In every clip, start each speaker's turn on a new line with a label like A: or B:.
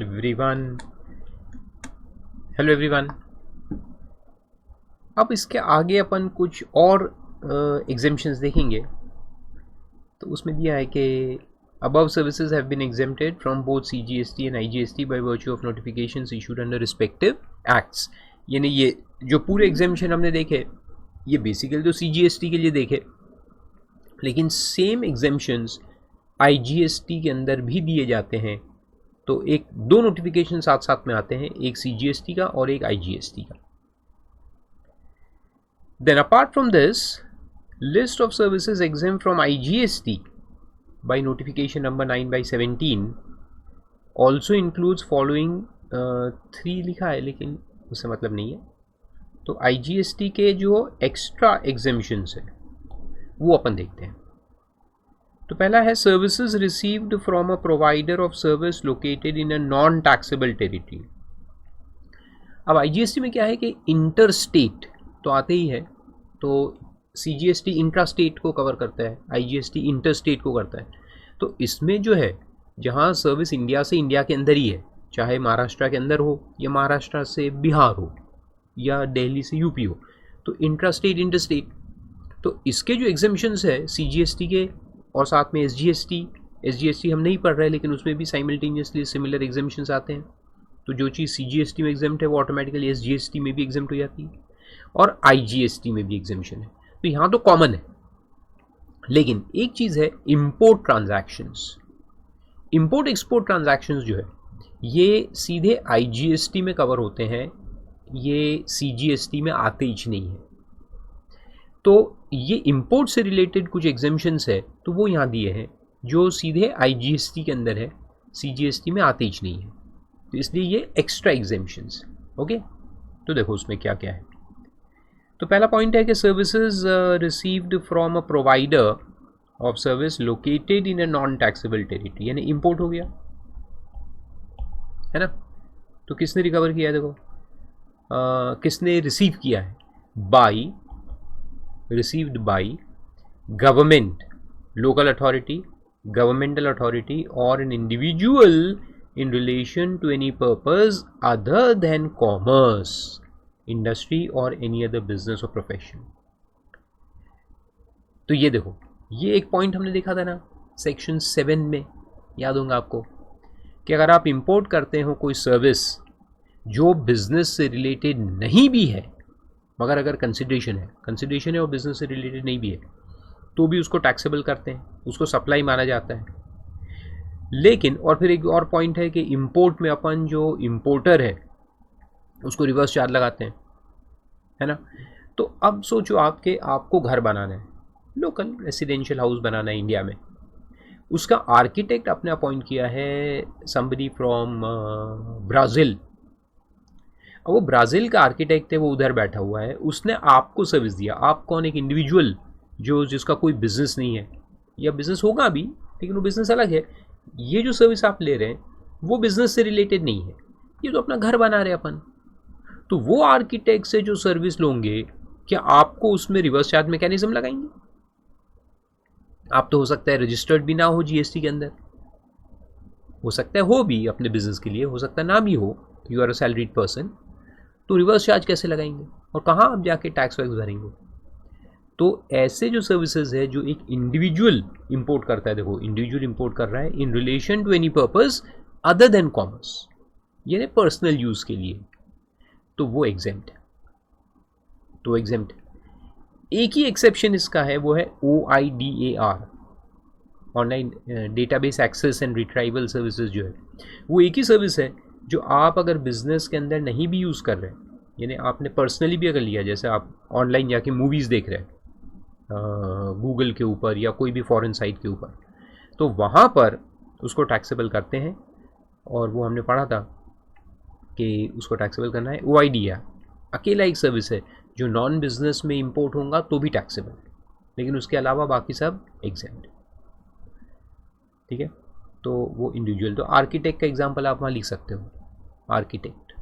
A: Everyone. Hello everyone. अब इसके आगे अपन कुछ और एग्जेम्पशंस देखेंगे। तो उसमें दिया है कि above services have been exempted from both CGST and IGST by virtue of notifications issued under respective acts। यानी ये जो पूरे एग्जेम्पशन हमने देखे ये बेसिकली तो CGST के लिए देखे, लेकिन सेम एग्जेम्पशंस IGST के अंदर भी दिए जाते हैं। तो एक दो नोटिफिकेशन साथ साथ में आते हैं, एक CGST का और एक IGST का। Then apart from this, list of services exempt from IGST by notification number 9/17 also includes following 3 लिखा है लेकिन उससे मतलब नहीं है। तो IGST के जो एक्स्ट्रा एग्जेम्पशंस है वो अपन देखते हैं। तो पहला है services received from a provider of service located in a non taxable territory. अब IGST में क्या है कि इंटर स्टेट तो आते ही है, तो CGST इंट्रा स्टेट को कवर करता है, IGST इंटर स्टेट को करता है। तो इसमें जो है जहाँ सर्विस इंडिया से इंडिया के अंदर ही है, चाहे महाराष्ट्र के अंदर हो या महाराष्ट्र से बिहार हो या दिल्ली से यूपी हो, तो इंट्रा स्टेट इंटर स्टेट। तो इसके जो एग्जेम्पशंस है CGST के और साथ में SGST हम नहीं पढ़ रहे लेकिन उसमें भी साइमल्टेनियसली सिमिलर एग्जेम्पशंस आते हैं। तो जो चीज़ CGST में एग्जेम्प्ट है वो ऑटोमेटिकली SGST में भी एग्जेम्प्ट हो जाती है और IGST में भी एग्जेम्पशन है। तो यहाँ तो कॉमन है, लेकिन एक चीज़ है import transactions. Import export transactions जो है ये सीधे IGST में कवर होते हैं, ये CGST में आते ही नहीं है। तो ये इंपोर्ट से रिलेटेड कुछ एग्जेम्पशंस है तो वो यहाँ दिए हैं जो सीधे IGST के अंदर है, CGST में आते ही नहीं है। तो इसलिए ये एक्स्ट्रा एग्जेम्पशंस। ओके, तो देखो उसमें क्या क्या है। तो पहला पॉइंट है कि services received from a provider of service located in a non taxable territory, यानी इंपोर्ट हो गया है ना। तो किसने रिकवर किया है, देखो किसने रिसीव किया है, by, received by government, local authority, governmental authority or an individual in relation to any purpose other than commerce, industry or any other business or profession। तो ये देखो, ये एक पॉइंट हमने देखा था ना सेक्शन 7 में, याद होगा आपको, कि अगर आप इंपोर्ट करते हो कोई सर्विस जो बिजनेस से रिलेटेड नहीं भी है, मगर अगर कंसिडरेशन है और बिजनेस से रिलेटेड नहीं भी है, तो भी उसको टैक्सेबल करते हैं, उसको सप्लाई माना जाता है। लेकिन और फिर एक और पॉइंट है कि इंपोर्ट में अपन जो इंपोर्टर है उसको रिवर्स चार्ज लगाते हैं, है ना। तो अब सोचो आपको घर बनाना है, लोकल रेसिडेंशियल हाउस बनाना है इंडिया में, उसका आर्किटेक्ट आपने अपॉइंट किया है समबडी फ्रॉम ब्राज़ील। अब वो ब्राज़ील का आर्किटेक्ट है, वो उधर बैठा हुआ है, उसने आपको सर्विस दिया। आप कौन, एक इंडिविजुअल जिसका कोई बिजनेस नहीं है, या बिजनेस होगा भी लेकिन वो बिजनेस अलग है। ये जो सर्विस आप ले रहे हैं वो बिजनेस से रिलेटेड नहीं है, ये तो अपना घर बना रहे अपन। तो वो आर्किटेक्ट से जो सर्विस लोगे, क्या आपको उसमें रिवर्स चार्ज मैकेनिज्म लगाएंगे? आप तो हो सकता है रजिस्टर्ड भी ना हो GST के अंदर, हो सकता है हो भी अपने बिजनेस के लिए, हो सकता है ना भी हो, you are a salaried person, तो रिवर्स चार्ज कैसे लगाएंगे और कहाँ आप जाके टैक्स वैक्स भरेंगे? तो ऐसे जो सर्विसेज है जो एक इंडिविजुअल इंपोर्ट करता है, देखो इंडिविजुअल इंपोर्ट कर रहा है in relation to any purpose other than commerce, यानी पर्सनल यूज के लिए, तो वो एग्जेम्प्ट है। तो एग्जेम्प्ट एक ही एक्सेप्शन इसका है, वो है OIDAR, online database access and retrieval services. जो है वो एक ही सर्विस है जो आप अगर बिजनेस के अंदर नहीं भी यूज़ कर रहे हैं, यानी आपने पर्सनली भी अगर लिया, जैसे आप ऑनलाइन जाके मूवीज़ देख रहे हैं गूगल के ऊपर या कोई भी फॉरेन साइट के ऊपर, तो वहाँ पर उसको टैक्सेबल करते हैं। और वो हमने पढ़ा था कि उसको टैक्सेबल करना है। OIDAR अकेला एक सर्विस है जो नॉन बिजनेस में इंपोर्ट होगा तो भी टैक्सेबल, लेकिन उसके अलावा बाकी सब एग्जेम्प्ट। ठीक है, तो वो इंडिविजुअल। तो आर्किटेक्ट का एग्जांपल आप वहाँ लिख सकते हो, आर्किटेक्ट,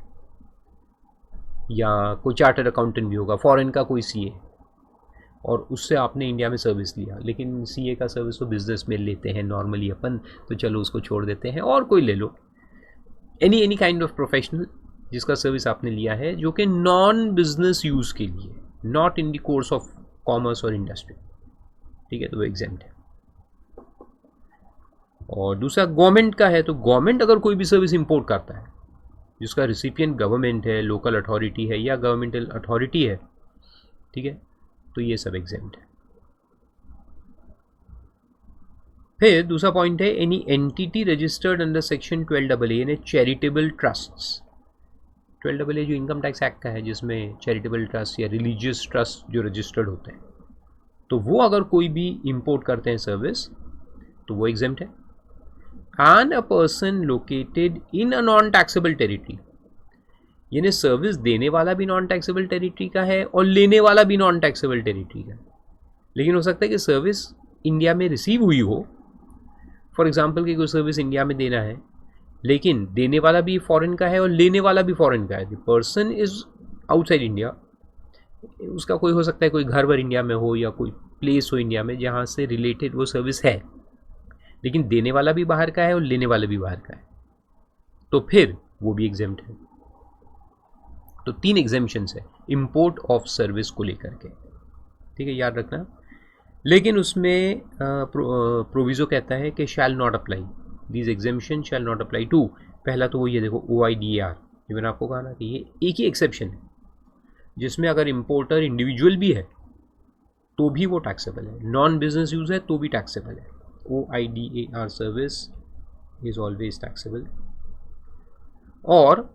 A: या कोई चार्टर्ड अकाउंटेंट भी होगा, फॉरेन का कोई CA, और उससे आपने इंडिया में सर्विस लिया, लेकिन CA का सर्विस तो बिजनेस में लेते हैं नॉर्मली अपन, तो चलो उसको छोड़ देते हैं और कोई ले लो। एनी काइंड ऑफ प्रोफेशनल जिसका सर्विस आपने लिया है जो कि नॉन बिजनेस यूज़ के लिए, not in the course of commerce और इंडस्ट्री, ठीक है, तो वो एग्जेम्प्ट है। और दूसरा गवर्नमेंट का है, तो गवर्नमेंट अगर कोई भी सर्विस इंपोर्ट करता है जिसका रिसिपिएंट गवर्नमेंट है, लोकल अथॉरिटी है या गवर्नमेंटल अथॉरिटी है, ठीक है, तो ये सब एग्जेम्प्ट है। फिर दूसरा पॉइंट है any entity registered under section 12AA यानी चैरिटेबल ट्रस्ट्स। 12AA जो इनकम टैक्स एक्ट का है जिसमें चैरिटेबल ट्रस्ट या रिलीजियस ट्रस्ट जो रजिस्टर्ड होते हैं, तो वो अगर कोई भी इंपोर्ट करते हैं सर्विस तो वो एग्जेम्प्ट है। And a person located in a non taxable territory, यानी सर्विस देने वाला भी नॉन टैक्सेबल टेरिटरी का है और लेने वाला भी नॉन टैक्सेबल टेरिटरी का है, लेकिन हो सकता है कि सर्विस इंडिया में रिसीव हुई हो, फॉर एग्जांपल कि कोई सर्विस इंडिया में देना है लेकिन देने वाला भी फॉरेन का है और लेने वाला भी फॉरेन का है, the person is outside India, उसका कोई हो सकता है कोई घर वर इंडिया में हो या कोई प्लेस हो इंडिया में जहाँ से रिलेटेड वो सर्विस है, लेकिन देने वाला भी बाहर का है और लेने वाला भी बाहर का है, तो फिर वो भी एग्जेम्प्ट है। तो 3 एग्जेम्पशंस है इंपोर्ट ऑफ सर्विस को लेकर के, ठीक है, याद रखना। लेकिन उसमें प्रोविज़ो कहता है कि shall not apply, these exemption shall not apply to, पहला तो वो ये देखो OIDAR, ये मैंने आपको कहा ना कि ये एक ही एक्सेप्शन है जिसमें अगर इंपोर्टर इंडिविजुअल भी है तो भी वो टैक्सेबल है, नॉन बिजनेस यूज़ है तो भी टैक्सेबल है। OIDAR service is always taxable. और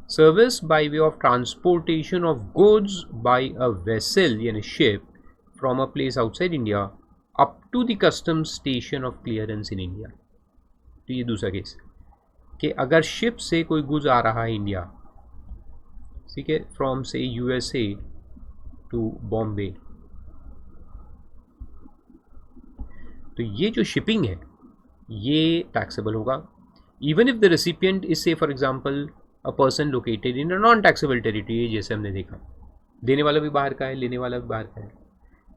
A: service by way of transportation of goods by a vessel यानी ship from a place outside India up to the custom station of clearance in India. तो ये दूसरा case कि अगर ship से कोई goods आ रहा है इंडिया, ठीक है, फ्रॉम से USA टू बॉम्बे, तो ये जो शिपिंग है ये टैक्सेबल होगा even if the recipient is say for example a person located in a non taxable territory, जैसे हमने देखा देने वाला भी बाहर का है लेने वाला भी बाहर का है,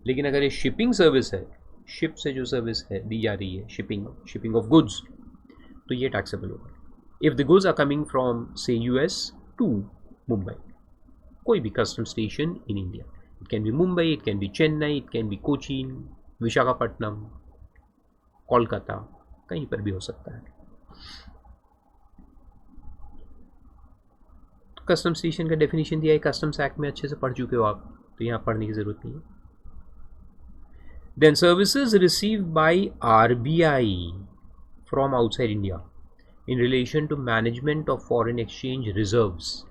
A: लेकिन अगर ये शिपिंग सर्विस है, शिप से जो सर्विस है दी जा रही है शिपिंग ऑफ गुड्स, तो ये टैक्सेबल होगा if the goods are coming from से US टू मुंबई, कोई भी custom station in India, it can be Mumbai, it can be Chennai, it can be Cochin, Visakhapatnam, Kolkata, कहीं पर भी हो सकता है। कस्टम स्टेशन का डेफिनेशन दिया है कस्टम्स एक्ट में, अच्छे से पढ़ चुके हो आप, तो यहाँ पढ़ने की ज़रूरत नहीं है। Then services receive by RBI from outside India in relation to management of foreign exchange reserves.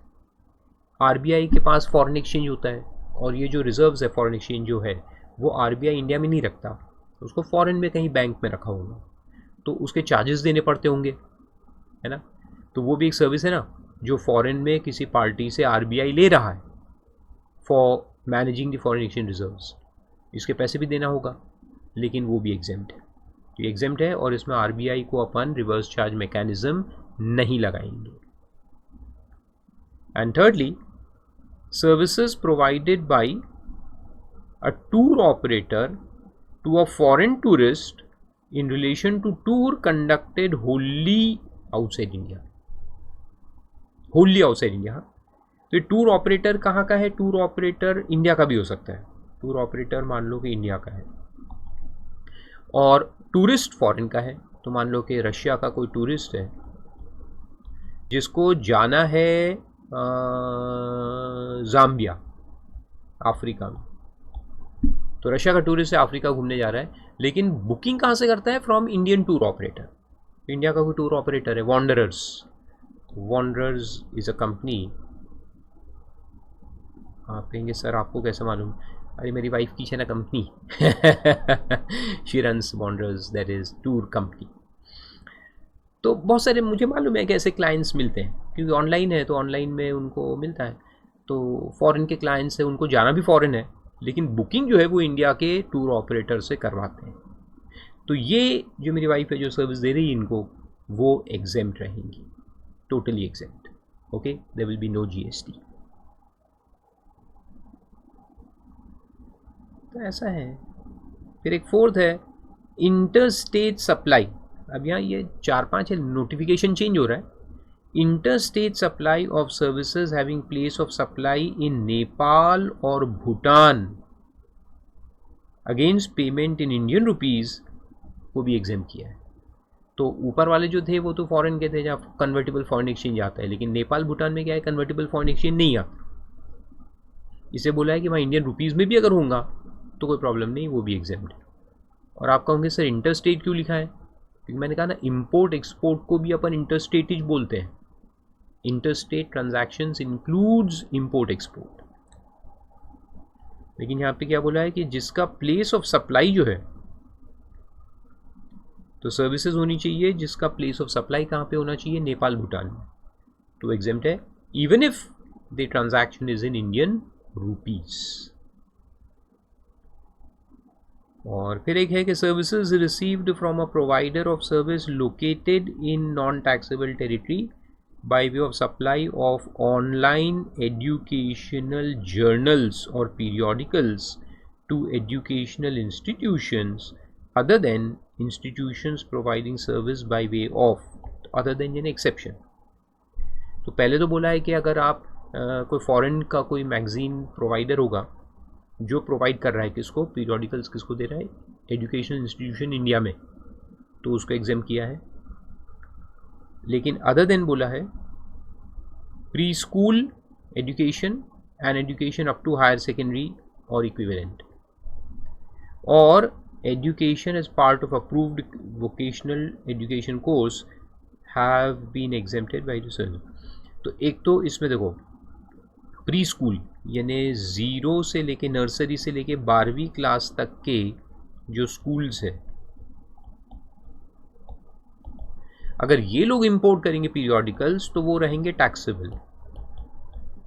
A: RBI के पास फॉरेन एक्सचेंज होता है और ये जो रिजर्व्स है फॉरेन एक्सचेंज जो है वो RBI इंडिया में नहीं रखता, उसको फॉरेन में कहीं बैंक में रखा होगा, तो उसके चार्जेस देने पड़ते होंगे, है ना, तो वो भी एक सर्विस है ना जो फॉरेन में किसी पार्टी से RBI ले रहा है for managing the foreign exchange reserves, इसके पैसे भी देना होगा, लेकिन वो भी एग्जेम्प्ट है, तो एग्जेम्प्ट है और इसमें RBI को अपन रिवर्स चार्ज मैकेनिज्म नहीं लगाएंगे। And thirdly services provided by a tour operator to a foreign tourist in relation to tour conducted wholly outside India, wholly outside India. तो टूर ऑपरेटर कहाँ का है, टूर ऑपरेटर इंडिया का भी हो सकता है, टूर ऑपरेटर मान लो कि इंडिया का है और टूरिस्ट फॉरेन का है, तो मान लो कि रशिया का कोई टूरिस्ट है जिसको जाना है ज़ाम्बिया अफ्रीका में, तो रशिया का टूरिस्ट है अफ्रीका घूमने जा रहा है, लेकिन बुकिंग कहाँ से करता है, from Indian tour operator, India का कोई टूर ऑपरेटर है वॉन्डरर्स इज़ अ कंपनी। आप कहेंगे सर आपको कैसे मालूम, अरे मेरी वाइफ की है ना company she runs wanderers, that is tour company. तो बहुत सारे मुझे मालूम है कि ऐसे क्लाइंट्स मिलते हैं क्योंकि ऑनलाइन है तो ऑनलाइन में उनको मिलता है, तो फॉरेन के क्लाइंट्स है उनको जाना भी फॉरेन है, लेकिन बुकिंग जो है वो इंडिया के टूर ऑपरेटर से करवाते हैं, तो ये जो मेरी वाइफ है जो सर्विस दे रही है इनको वो एग्जेम्प्ट रहेंगी, totally exempt, okay, there will be no GST। तो ऐसा है। फिर एक फोर्थ है इंटर स्टेट सप्लाई। अब यहाँ ये 4-5 है, नोटिफिकेशन चेंज हो रहा है, interstate supply of services having place of supply in Nepal or Bhutan against payment in Indian rupees को भी एग्जाम किया है। तो ऊपर वाले जो थे वो तो फॉरेन के थे जहाँ कन्वर्टेबल फॉरेन एक्सचेंज आता है, लेकिन नेपाल भूटान में क्या है, कन्वर्टेबल फॉरेन एक्सचेंज नहीं आता। इसे बोला है कि वहाँ इंडियन रुपीज़ में भी अगर होगा तो कोई प्रॉब्लम नहीं, वो भी एग्जाम है। और आप कहोगे सर इंटरस्टेट क्यों लिखा है, क्योंकि मैंने कहा ना इम्पोर्ट एक्सपोर्ट को भी अपन इंटरस्टेट बोलते हैं। Interstate transactions includes import export. लेकिन यहाँ पे क्या बोला है कि जिसका प्लेस ऑफ सप्लाई जो है, तो सर्विसेज होनी चाहिए जिसका प्लेस ऑफ सप्लाई कहाँ पे होना चाहिए, नेपाल भूटान में, तो एग्जाम्प्ट है even if the transaction is in Indian rupees. और फिर एक है कि services received from a provider of service located in non taxable territory by way of supply of online educational journals और periodicals to educational institutions other than institutions providing service by way of, other than यानी exception। तो पहले तो बोला है कि अगर आप कोई फॉरेन का कोई मैगजीन प्रोवाइडर होगा जो प्रोवाइड कर रहा है किसको, पीरियोडिकल्स किसको दे रहा है, एजुकेशनल इंस्टीट्यूशन इंडिया में, तो उसको एग्जाम किया है। लेकिन अदर देन बोला है pre school education and education up to higher secondary और इक्विवेलेंट, और education as part of approved vocational education course have been exempted by the service। तो एक तो इसमें देखो प्री स्कूल यानी 0 से लेके नर्सरी से लेके 12वीं क्लास तक के जो स्कूल्स है, अगर ये लोग इंपोर्ट करेंगे पीरियोडिकल्स तो वो रहेंगे टैक्सेबल,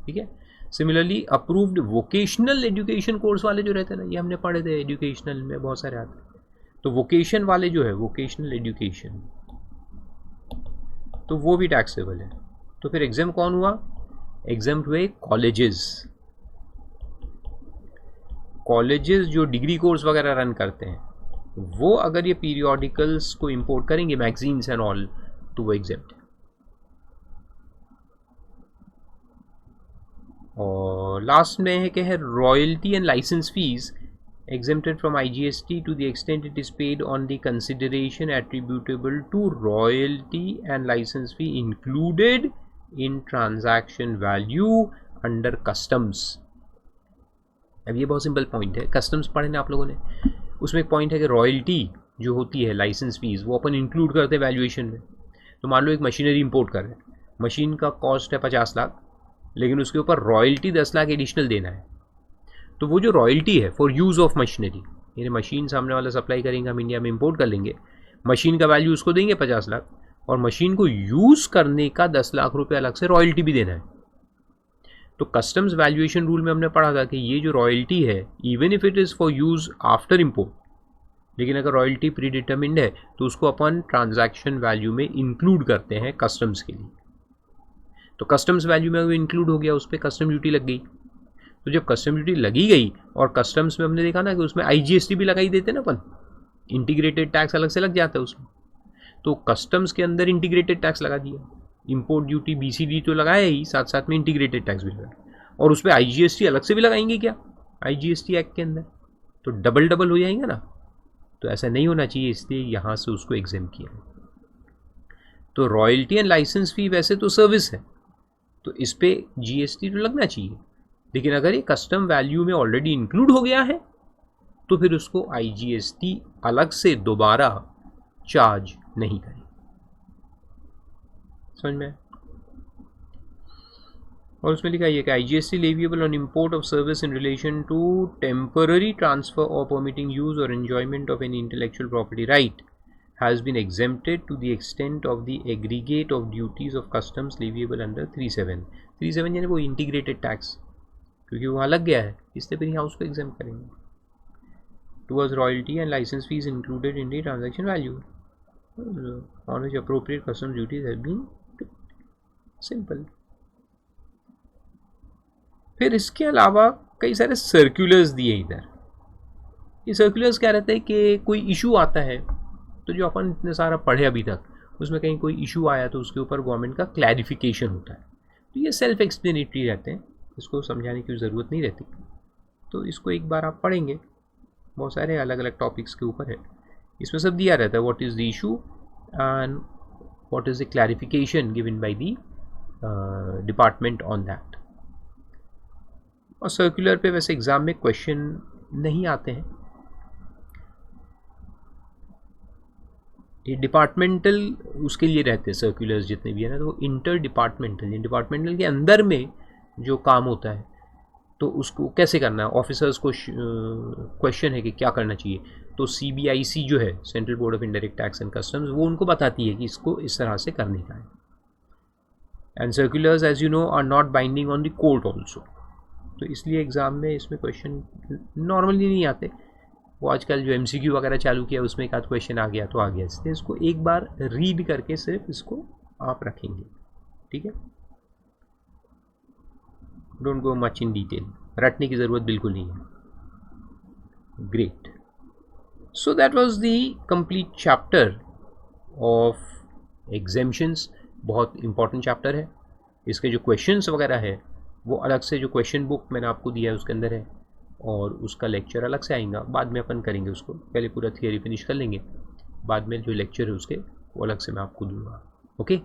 A: ठीक है। Similarly approved vocational education course वाले जो रहते हैं ना, ये हमने पढ़े थे एजुकेशनल में बहुत सारे आते हैं, तो वोकेशन वाले जो है वोकेशनल एजुकेशन, तो वो भी टैक्सेबल है। तो फिर एग्जाम कौन हुआ, एग्जाम हुए कॉलेजेस। कॉलेजेस जो डिग्री कोर्स वगैरह रन करते हैं वो अगर ये पीरियोडिकल्स को इंपोर्ट करेंगे मैगजीन्स एंड ऑल, तो वो एग्जाम है। और लास्ट में है कि है royalty and licence fees exempted from IGST to the extent it is paid on the consideration attributable to royalty and license fee included in transaction value under customs। अब ये बहुत सिंपल पॉइंट है, customs पढ़े ना आप लोगों ने, उसमें एक पॉइंट है कि रॉयल्टी जो होती है लाइसेंस फीस वो अपन इंक्लूड करते हैं वैल्यूएशन में। तो मान लो एक मशीनरी इंपोर्ट कर रहे हैं, मशीन का कॉस्ट है 50 लाख, लेकिन उसके ऊपर रॉयल्टी 10 लाख एडिशनल देना है, तो वो जो रॉयल्टी है फॉर यूज़ ऑफ मशीनरी, यानी मशीन सामने वाला सप्लाई करेंगे, हम इंडिया में इंपोर्ट कर लेंगे, मशीन का वैल्यू उसको देंगे 50 लाख, और मशीन को यूज़ करने का 10 लाख रुपये अलग से रॉयल्टी भी देना है। तो कस्टम्स वैल्यूएशन रूल में हमने पढ़ा था कि ये जो रॉयल्टी है even if it is for use after import, लेकिन अगर रॉयल्टी प्री डिटर्मिन्ड है तो उसको अपन ट्रांजैक्शन वैल्यू में इंक्लूड करते हैं कस्टम्स के लिए। तो कस्टम्स वैल्यू में इंक्लूड हो गया, उस पर कस्टम ड्यूटी लग गई। तो जब कस्टम ड्यूटी लगी गई और कस्टम्स में हमने देखा ना कि उसमें IGST भी लगाई देते ना अपन, इंटीग्रेटेड टैक्स अलग से लग जाता है उसमें, तो कस्टम्स के अंदर इंटीग्रेटेड टैक्स लगा दिया, इंपोर्ट ड्यूटी BCD तो लगाया ही, साथ साथ में इंटीग्रेटेड टैक्स भी लगाया, और उस पर IGST अलग से भी लगाएंगे क्या IGST एक्ट के अंदर, तो डबल डबल हो जाएंगे ना। तो ऐसा नहीं होना चाहिए, इसलिए यहाँ से उसको एग्जाम किया। तो रॉयल्टी एंड लाइसेंस फी वैसे तो सर्विस है, तो इस पर GST तो लगना चाहिए, लेकिन अगर ये कस्टम वैल्यू में ऑलरेडी इंक्लूड हो गया है तो फिर उसको IGST अलग से दोबारा चार्ज नहीं करें। समझ में? और उसमें लिखा है कि IGST leviable on import of service in relation to temporary transfer or permitting use or enjoyment of any intellectual property right has been exempted to the extent of the aggregate of duties of customs leviable under 37 यानी वो integrated tax, क्योंकि वहाँ लग गया है, इसलिए फिर यहाँ उसको एग्जाम करेंगे। Towards royalty and licence fees included in the transaction value on which appropriate custom duties have been, simple. फिर इसके अलावा कई सारे सर्कुलर्स दिए इधर। ये सर्कुलर्स क्या रहता है कि कोई इशू आता है, तो जो अपन इतने सारा पढ़े अभी तक, उसमें कहीं कोई इशू आया तो उसके ऊपर गवर्नमेंट का क्लैरिफिकेशन होता है। तो ये सेल्फ एक्सप्लेनेटरी रहते हैं, इसको समझाने की ज़रूरत नहीं रहती। तो इसको एक बार आप पढ़ेंगे, बहुत सारे अलग अलग टॉपिक्स के ऊपर है, इसमें सब दिया रहता है what is the issue and what is the clarification given by the department on that. और सर्कुलर पे वैसे एग्ज़ाम में क्वेश्चन नहीं आते हैं, ये डिपार्टमेंटल उसके लिए रहते हैं सर्कुलर्स जितने भी है ना, तो वो इंटर डिपार्टमेंटल, डिपार्टमेंटल के अंदर में जो काम होता है तो उसको कैसे करना है, ऑफिसर्स को क्वेश्चन है कि क्या करना चाहिए, तो CBIC जो है, central board of indirect tax and customs, वो उनको बताती है कि इसको इस तरह से करने का है। And circulars as you know are not binding on the court also, तो इसलिए एग्ज़ाम में इसमें क्वेश्चन नॉर्मली नहीं आते। वो आजकल जो MCQ वगैरह चालू किया उसमें एक आध क्वेश्चन आ गया तो आ गया, इसलिए इसको एक बार रीड करके सिर्फ इसको आप रखेंगे, ठीक है। Don't go much in detail, रटने की ज़रूरत बिल्कुल नहीं है। Great, so that was the complete chapter of exemptions. बहुत इंपॉर्टेंट चैप्टर है, इसके जो क्वेश्चंस वगैरह है वो अलग से, जो क्वेश्चन बुक मैंने आपको दिया है उसके अंदर है, और उसका लेक्चर अलग से आएगा, बाद में अपन करेंगे उसको, पहले पूरा थियरी फिनिश कर लेंगे, बाद में जो लेक्चर है उसके वो अलग से मैं आपको दूंगा। ओके।